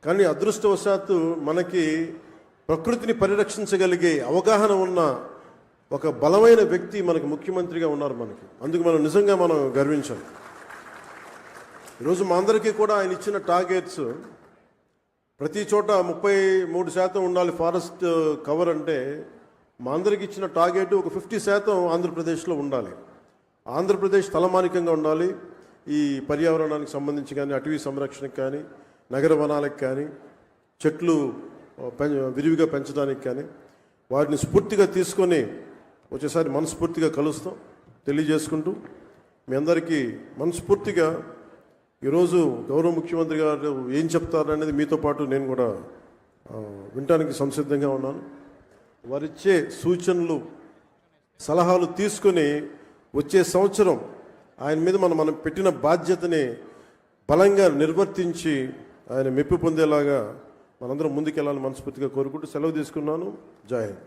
కానీ అదృష్టవశాత్తు మనకి ప్రకృతిని పరిరక్షించగలిగే అవగాహన ఉన్న ఒక బలమైన వ్యక్తి మనకి ముఖ్యమంత్రిగా ఉన్నారు మనకి. అందుకు మనం నిజంగా మనం గర్వించాలి. ఈరోజు మా అందరికీ కూడా ఆయన ఇచ్చిన టార్గెట్స్ ప్రతి చోట 33% ఉండాలి ఫారెస్ట్ కవర్ అంటే, మా అందరికి ఇచ్చిన టార్గెట్ ఒక 50% ఆంధ్రప్రదేశ్లో ఉండాలి. ఆంధ్రప్రదేశ్ తలమానికంగా ఉండాలి. ఈ పర్యావరణానికి సంబంధించి కానీ, అటవీ సంరక్షణకు కానీ, నగర వనాలకు కానీ, చెట్లు విరివిగా పెంచడానికి కానీ, వాటిని స్ఫూర్తిగా తీసుకొని వచ్చేసారి మనస్ఫూర్తిగా కలుస్తాం తెలియజేసుకుంటూ, మీ అందరికీ మనస్ఫూర్తిగా ఈరోజు గౌరవ ముఖ్యమంత్రి గారు ఏం చెప్తారనేది మీతో పాటు నేను కూడా వినటానికి సంసిద్ధంగా ఉన్నాను. వారిచ్చే సూచనలు సలహాలు తీసుకొని వచ్చే సంవత్సరం ఆయన మీద మనం పెట్టిన బాధ్యతని బలంగా నిర్వర్తించి ఆయన మెప్పు పొందేలాగా మనందరం ముందుకెళ్ళాలని మనస్ఫూర్తిగా కోరుకుంటూ సెలవు తీసుకున్నాను. జై హింద్.